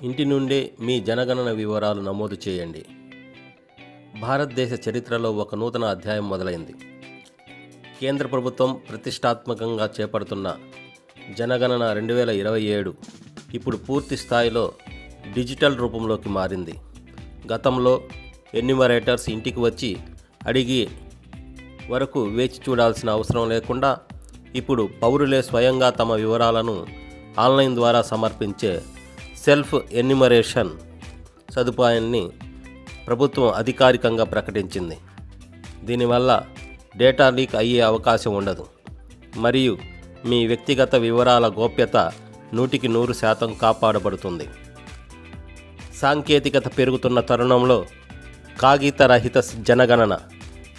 ఇంటి నుండే మీ జనగణన వివరాలు నమోదు చేయండి. భారతదేశ చరిత్రలో ఒక నూతన అధ్యాయం మొదలైంది. కేంద్ర ప్రభుత్వం ప్రతిష్టాత్మకంగా చేపడుతున్న జనగణన 2027 ఇప్పుడు పూర్తి స్థాయిలో డిజిటల్ రూపంలోకి మారింది. గతంలో ఎన్యూమరేటర్స్ ఇంటికి వచ్చి అడిగి వరకు వేచి చూడాల్సిన అవసరం లేకుండా ఇప్పుడు పౌరులే స్వయంగా తమ వివరాలను ఆన్లైన్ ద్వారా సమర్పించే సెల్ఫ్ ఎన్యూమరేషన్ సదుపాయాన్ని ప్రభుత్వం అధికారికంగా ప్రకటించింది. దీనివల్ల డేటా లీక్ అయ్యే అవకాశం ఉండదు మరియు మీ వ్యక్తిగత వివరాల గోప్యత 100% కాపాడబడుతుంది. సాంకేతికత పెరుగుతున్న తరుణంలో కాగితరహిత జనగణన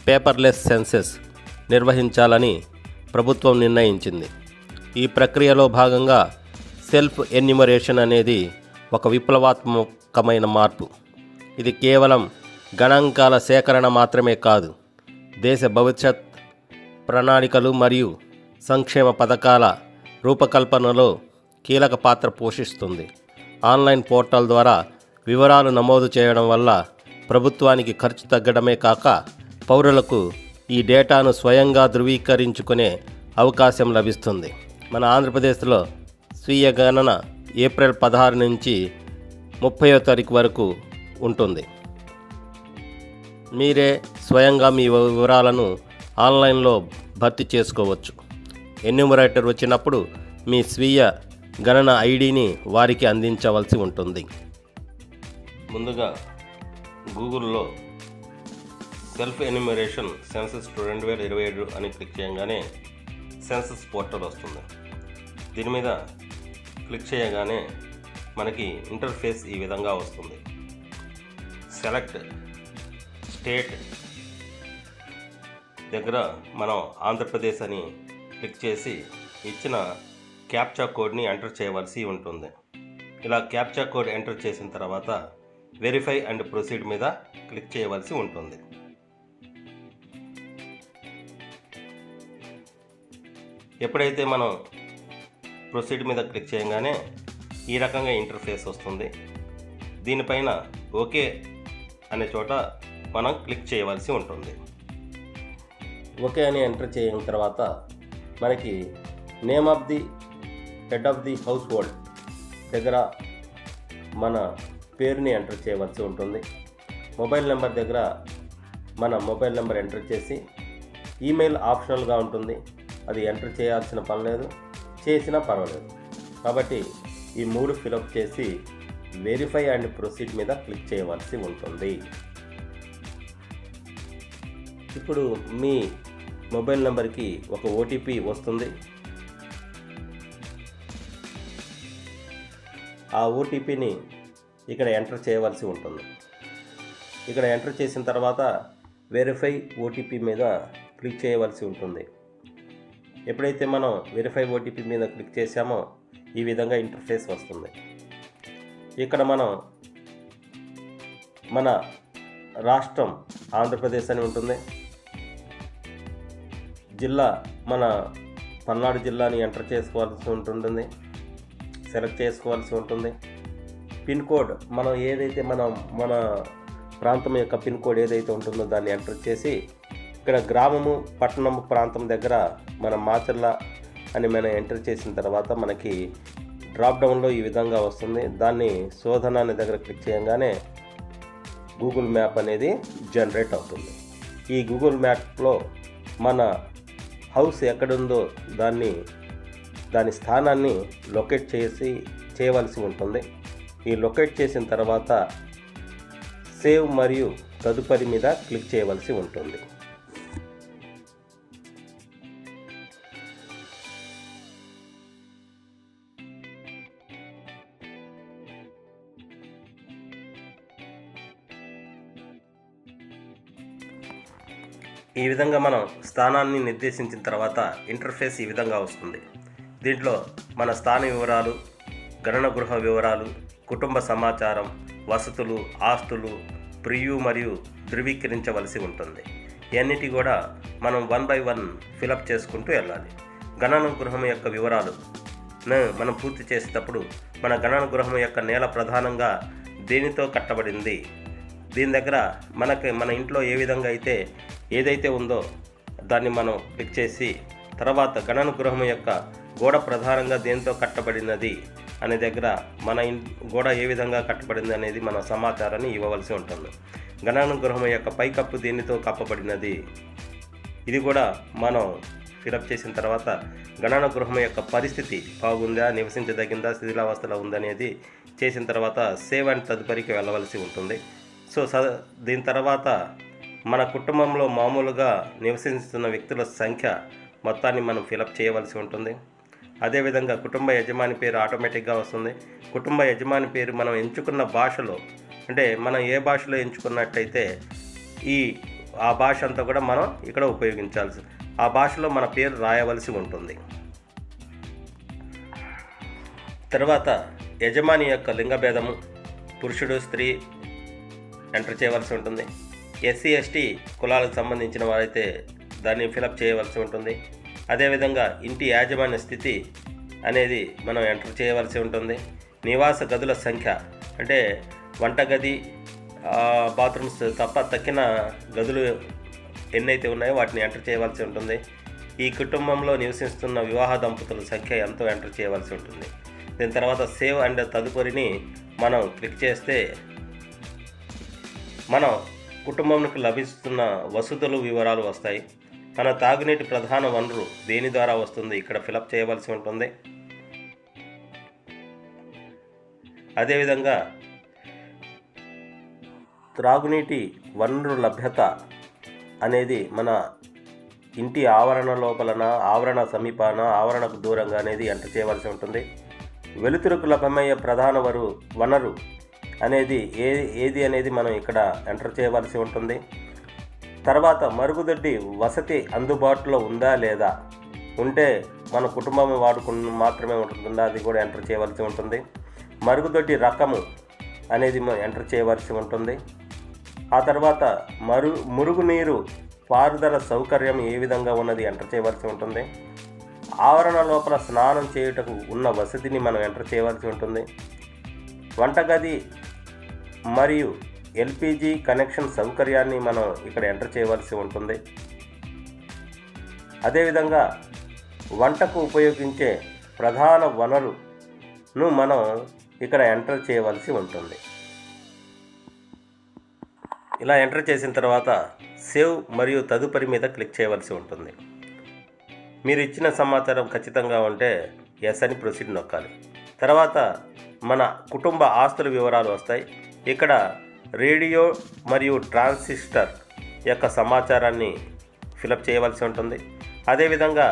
పేపర్లెస్ సెన్సెస్ నిర్వహించాలని ప్రభుత్వం నిర్ణయించింది. ఈ ప్రక్రియలో భాగంగా సెల్ఫ్ ఎన్యూమరేషన్ అనేది ఒక విప్లవాత్మకమైన మార్పు. ఇది కేవలం గణాంకాల సేకరణ మాత్రమే కాదు, దేశ భవిష్యత్ ప్రణాళికలు మరియు సంక్షేమ పథకాల రూపకల్పనలో కీలక పాత్ర పోషిస్తుంది. ఆన్లైన్ పోర్టల్ ద్వారా వివరాలు నమోదు చేయడం వల్ల ప్రభుత్వానికి ఖర్చు తగ్గడమే కాక పౌరులకు ఈ డేటాను స్వయంగా ధృవీకరించుకునే అవకాశం లభిస్తుంది. మన ఆంధ్రప్రదేశ్లో స్వీయ గణన ఏప్రిల్ 16 నుంచి 30వ తారీఖు వరకు ఉంటుంది. మీరే స్వయంగా మీ వివరాలను ఆన్లైన్లో భర్తీ చేసుకోవచ్చు. ఎన్యూమరేటర్ వచ్చినప్పుడు మీ స్వీయ గణన ఐడిని వారికి అందించవలసి ఉంటుంది. ముందుగా గూగుల్లో సెల్ఫ్ ఎన్యూమరేషన్ సెన్సస్ 2027 అని క్లిక్ చేయగానే సెన్సస్ పోర్టల్ వస్తుంది. దీని మీద క్లిక్ చేయగానే మనకి ఇంటర్ఫేస్ ఈ విధంగా వస్తుంది. సెలెక్ట్ స్టేట్ దగ్గర మనం ఆంధ్రప్రదేశ్ అని క్లిక్ చేసి ఇచ్చిన క్యాప్చా కోడ్ని ఎంటర్ చేయవలసి ఉంటుంది. ఇలా క్యాప్చా కోడ్ ఎంటర్ చేసిన తర్వాత వెరిఫై అండ్ ప్రొసీడ్ మీద క్లిక్ చేయవలసి ఉంటుంది. ఎప్పుడైతే మనం ప్రొసీడ్ మీద క్లిక్ చేయగానే ఈ రకంగా ఇంటర్ఫేస్ వస్తుంది. దీనిపైన ఓకే అనే చోట మనం క్లిక్ చేయవలసి ఉంటుంది. ఓకే అని ఎంటర్ చేసిన తర్వాత మనకి name of the head of the house hold దగ్గర మన పేరుని ఎంటర్ చేయవలసి ఉంటుంది. మొబైల్ నెంబర్ దగ్గర మన మొబైల్ నెంబర్ ఎంటర్ చేసి ఈమెయిల్ ఆప్షనల్గా ఉంటుంది. అది ఎంటర్ చేయాల్సిన పని లేదు, చేసినా పర్వాలేదు. కాబట్టి ఈ 3 ఫిలప్ చేసి వెరిఫై అండ్ ప్రొసీడ్ మీద క్లిక్ చేయవలసి ఉంటుంది. ఇప్పుడు మీ మొబైల్ నెంబర్కి ఒక ఓటీపీ వస్తుంది. ఆ ఓటీపీని ఇక్కడ ఎంటర్ చేయవలసి ఉంటుంది. ఇక్కడ ఎంటర్ చేసిన తర్వాత వెరిఫై ఓటీపీ మీద క్లిక్ చేయవలసి ఉంటుంది. ఎప్పుడైతే మనం వెరిఫై ఓటీపీ మీద క్లిక్ చేసామో ఈ విధంగా ఇంటర్ఫేస్ వస్తుంది. ఇక్కడ మనం మన రాష్ట్రం ఆంధ్రప్రదేశ్ అని ఉంటుంది. జిల్లా మన పల్నాడు జిల్లాని ఎంటర్ చేసుకోవాల్సి ఉంటుంది, సెలెక్ట్ చేసుకోవాల్సి ఉంటుంది. పిన్ కోడ్ మనం ఏదైతే మన ప్రాంతం యొక్క పిన్ కోడ్ ఏదైతే ఉంటుందో దాన్ని ఎంటర్ చేసి ఇక్కడ గ్రామము పట్టణము ప్రాంతం దగ్గర మన మాచర్ల అని మనం ఎంటర్ చేసిన తర్వాత మనకి డ్రాప్ డౌన్లో ఈ విధంగా వస్తుంది. దాన్ని శోధన అనే దగ్గర క్లిక్ చేయగానే గూగుల్ మ్యాప్ అనేది జనరేట్ అవుతుంది. ఈ గూగుల్ మ్యాప్లో మన హౌస్ ఎక్కడుందో దాని స్థానాన్ని లొకేట్ చేయవలసి ఉంటుంది. ఈ లొకేట్ చేసిన తర్వాత సేవ్ మరియు తదుపరి మీద క్లిక్ చేయవలసి ఉంటుంది. ఈ విధంగా మనం స్థానాన్ని నిర్దేశించిన తర్వాత ఇంటర్ఫేస్ ఈ విధంగా వస్తుంది. దీంట్లో మన స్థాన వివరాలు, గణన గృహ వివరాలు, కుటుంబ సమాచారం, వసతులు, ఆస్తులు, ప్రివ్యూ మరియు ధృవీకరించవలసి ఉంటుంది. ఇవన్నిటి కూడా మనం 1 by 1 ఫిలప్ చేసుకుంటూ వెళ్ళాలి. గణన గృహం యొక్క వివరాలు మనం పూర్తి చేసేటప్పుడు మన గణన గృహం యొక్క నేల ప్రధానంగా దేనితో కట్టబడింది. దీని దగ్గర మన ఇంట్లో ఏ విధంగా అయితే ఏదైతే ఉందో దాన్ని మనం క్లిక్ చేసి తర్వాత గణన గృహం యొక్క గోడ ప్రధానంగా దేనితో కట్టబడినది అనే దగ్గర మన గోడ ఏ విధంగా కట్టబడింది అనేది మన సమాచారాన్ని ఇవ్వవలసి ఉంటుంది. గణన గృహం యొక్క పైకప్పు దేనితో కప్పబడినది ఇది కూడా మనం ఫిలప్ చేసిన తర్వాత గణన గృహం యొక్క పరిస్థితి బాగుందా, నివసించదగిందా, శిథిలావస్థలో ఉందనేది చేసిన తర్వాత సేవ్ అండ్ తదుపరికి వెళ్ళవలసి ఉంటుంది. సో దీని తర్వాత మన కుటుంబంలో మామూలుగా నివసిస్తున్న వ్యక్తుల సంఖ్య మొత్తాన్ని మనం ఫిలప్ చేయవలసి ఉంటుంది. అదేవిధంగా కుటుంబ యజమాని పేరు ఆటోమేటిక్గా వస్తుంది. కుటుంబ యజమాని పేరు మనం ఎంచుకున్న భాషలో, అంటే మనం ఏ భాషలో ఎంచుకున్నట్టయితే ఆ భాష అంతా కూడా మనం ఇక్కడ ఉపయోగించాల్సి, ఆ భాషలో మన పేరు రాయవలసి ఉంటుంది. తర్వాత యజమాని యొక్క లింగభేదము, పురుషుడు స్త్రీ ఎంటర్ చేయవలసి ఉంటుంది. ఎస్సీ ఎస్టీ కులాలకు సంబంధించిన వారైతే దాన్ని ఫిలప్ చేయవలసి ఉంటుంది. అదేవిధంగా ఇంటి యాజమాన్య స్థితి అనేది మనం ఎంటర్ చేయవలసి ఉంటుంది. నివాస గదుల సంఖ్య, అంటే వంటగది, బాత్రూమ్స్ తప్ప తక్కిన గదులు ఎన్నైతే ఉన్నాయో వాటిని ఎంటర్ చేయవలసి ఉంటుంది. ఈ కుటుంబంలో నివసిస్తున్న వివాహ దంపతుల సంఖ్య ఎంతో ఎంటర్ చేయవలసి ఉంటుంది. దీని తర్వాత సేవ్ అండ్ తదుపరిని మనం క్లిక్ చేస్తే మనం కుటుంబానికి లభిస్తున్న వసతులు వివరాలు వస్తాయి. మన తాగునీటి ప్రధాన వనరు దేని ద్వారా వస్తుంది ఇక్కడ ఫిలప్ చేయవలసి ఉంటుంది. అదేవిధంగా త్రాగునీటి వనరు లభ్యత అనేది మన ఇంటి ఆవరణ లోపలన, ఆవరణ సమీపాన, ఆవరణకు దూరంగా అనేది ఎంటర్ చేయవలసి ఉంటుంది. వెలుతురుకు లభ్యమయ్యే ప్రధాన వనరు అనేది ఏది అనేది మనం ఇక్కడ ఎంటర్ చేయవలసి ఉంటుంది. తర్వాత మరుగుదొడ్డి వసతి అందుబాటులో ఉందా లేదా, ఉంటే మన కుటుంబం వాడుకున్న మాత్రమే ఉంటుందా అది కూడా ఎంటర్ చేయవలసి ఉంటుంది. మరుగుదొడ్డి రకము అనేది ఎంటర్ చేయవలసి ఉంటుంది. ఆ తర్వాత మురుగునీరు పారుదల సౌకర్యం ఏ విధంగా ఉన్నది ఎంటర్ చేయవలసి ఉంటుంది. ఆవరణ లోపల స్నానం చేయుటకు ఉన్న వసతిని మనం ఎంటర్ చేయవలసి ఉంటుంది. వంటగది మరియు ఎల్పిజి కనెక్షన్ సౌకర్యాన్ని మనం ఇక్కడ ఎంటర్ చేయవలసి ఉంటుంది. అదేవిధంగా వంటకు ఉపయోగించే ప్రధాన వనరును మనం ఇక్కడ ఎంటర్ చేయవలసి ఉంటుంది. ఇలా ఎంటర్ చేసిన తర్వాత సేవ్ మరియు తదుపరి మీద క్లిక్ చేయవలసి ఉంటుంది. మీరు ఇచ్చిన సమాచారం ఖచ్చితంగా ఉంటే ఎస్ అని ప్రొసీడ్ నొక్కాలి. తర్వాత మన కుటుంబ ఆస్తుల వివరాలు వస్తాయి. ఇక్కడ రేడియో మరియు ట్రాన్సిస్టర్ యొక్క సమాచారాన్ని ఫిలప్ చేయవలసి ఉంటుంది. అదేవిధంగా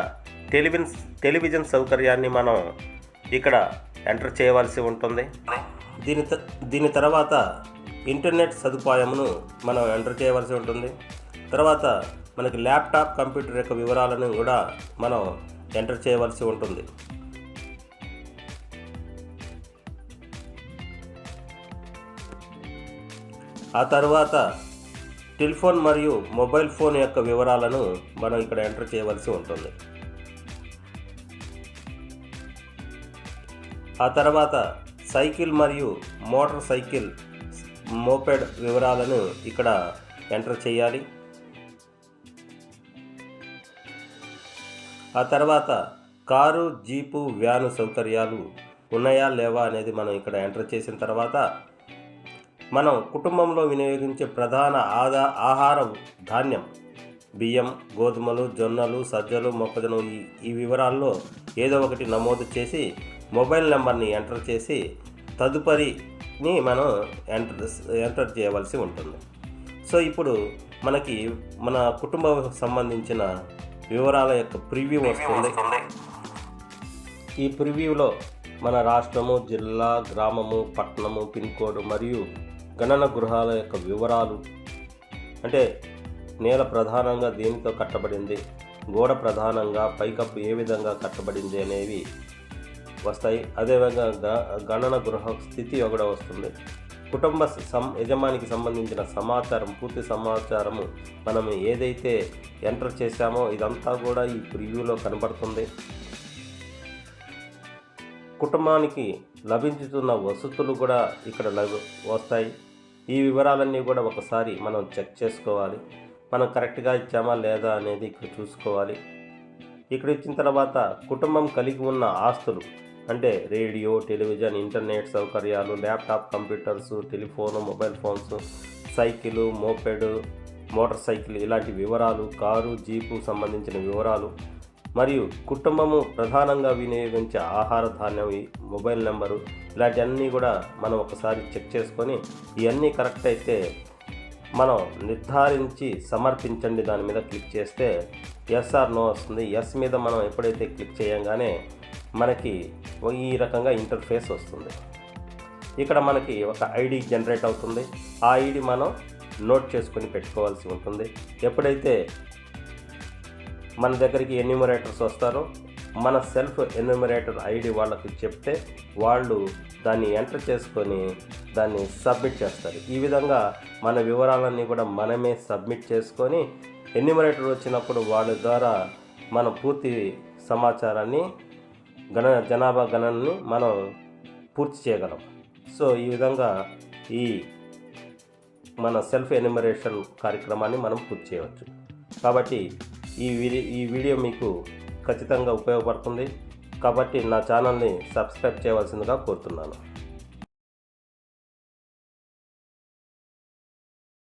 టెలివిజన్ సౌకర్యాన్ని మనం ఇక్కడ ఎంటర్ చేయవలసి ఉంటుంది. దీని తర్వాత ఇంటర్నెట్ సదుపాయమును మనం ఎంటర్ చేయవలసి ఉంటుంది. తర్వాత మనకి ల్యాప్టాప్, కంప్యూటర్ యొక్క వివరాలను కూడా మనం ఎంటర్ చేయవలసి ఉంటుంది. ఆ తర్వాత టెలిఫోన్ మరియు మొబైల్ ఫోన్ యొక్క వివరాలను మనం ఇక్కడ ఎంటర్ చేయవలసి ఉంటుంది. ఆ తర్వాత సైకిల్ మరియు మోటార్ సైకిల్, మోపెడ్ వివరాలను ఇక్కడ ఎంటర్ చేయాలి. ఆ తర్వాత కారు, జీపు, వ్యాను సౌకర్యాలు ఉన్నాయా లేవా అనేది మనం ఇక్కడ ఎంటర్ చేసిన తర్వాత మనం కుటుంబంలో వినియోగించే ప్రధాన ఆహార ధాన్యం బియ్యం, గోధుమలు, జొన్నలు, సజ్జలు, మొక్కజొన్న ఈ వివరాల్లో ఏదో ఒకటి నమోదు చేసి మొబైల్ నెంబర్ని ఎంటర్ చేసి తదుపరిని మనం ఎంటర్ చేయవలసి ఉంటుంది. సో ఇప్పుడు మనకి మన కుటుంబానికి సంబంధించిన వివరాల యొక్క ప్రివ్యూ వస్తుంది. ఈ ప్రివ్యూలో మన రాష్ట్రము, జిల్లా, గ్రామము, పట్టణము, పిన్ కోడ్ మరియు గణన గృహాల యొక్క వివరాలు, అంటే నేల ప్రధానంగా దేనితో కట్టబడింది, గోడ ప్రధానంగా పైకప్పు ఏ విధంగా కట్టబడింది అనేవి వస్తాయి. అదేవిధంగా గణన గృహ స్థితి ఒకటి వస్తుంది. కుటుంబ యజమానికి సంబంధించిన సమాచారం, పూర్తి సమాచారము మనం ఏదైతే ఎంటర్ చేశామో ఇదంతా కూడా ఈ ప్రివ్యూలో కనబడుతుంది. కుటుంబానికి లభించుతున్న వసతులు కూడా ఇక్కడ వస్తాయి. ఈ వివరాలన్నీ కూడా ఒకసారి మనం చెక్ చేసుకోవాలి. మనం కరెక్ట్గా ఇచ్చామా లేదా అనేది ఇక్కడ చూసుకోవాలి. ఇక్కడ ఇచ్చిన తర్వాత కుటుంబం కలిగి ఉన్న ఆస్తులు అంటే రేడియో, టెలివిజన్, ఇంటర్నెట్ సౌకర్యాలు, laptop, computers, telephone, mobile phones, cycle, moped, motor cycle ఇలాంటి వివరాలు, కారు, జీపు సంబంధించిన వివరాలు మరియు కుటుంబము ప్రధానంగా వినియోగించే ఆహార ధాన్యం, మొబైల్ నెంబరు ఇలాంటివన్నీ కూడా మనం ఒకసారి చెక్ చేసుకొని ఇవన్నీ కరెక్ట్ అయితే మనం నిర్ధారించి సమర్పించండి దాని మీద క్లిక్ చేస్తే ఎస్ ఆర్ నో వస్తుంది. ఎస్ మీద మనం ఎప్పుడైతే క్లిక్ చేయంగానే మనకి ఈ రకంగా ఇంటర్ఫేస్ వస్తుంది. ఇక్కడ మనకి ఒక ఐడి జనరేట్ అవుతుంది. ఆ ఐడి మనం నోట్ చేసుకొని పెట్టుకోవాల్సి ఉంటుంది. ఎప్పుడైతే మన దగ్గరికి ఎన్యూమరేటర్స్ వస్తారో మన సెల్ఫ్ ఎన్యూమరేటర్ ఐడి వాళ్ళకి చెప్తే వాళ్ళు దాన్ని ఎంటర్ చేసుకొని దాన్ని సబ్మిట్ చేస్తారు. ఈ విధంగా మన వివరాలన్నీ కూడా మనమే సబ్మిట్ చేసుకొని ఎన్యూమరేటర్ వచ్చినప్పుడు వాళ్ళ ద్వారా మన పూర్తి సమాచారాన్ని జనాభా గణనని మనం పూర్తి చేయగలం. సో ఈ విధంగా ఈ మన సెల్ఫ్ ఎన్యూమరేషన్ కార్యక్రమాన్ని మనం పూర్తి చేయవచ్చు. కాబట్టి ఈ వీడియో మీకు ఖచ్చితంగా ఉపయోగపడుతుంది. కాబట్టి నా ఛానల్ని సబ్స్క్రైబ్ చేయవలసిందిగా కోరుతున్నాను.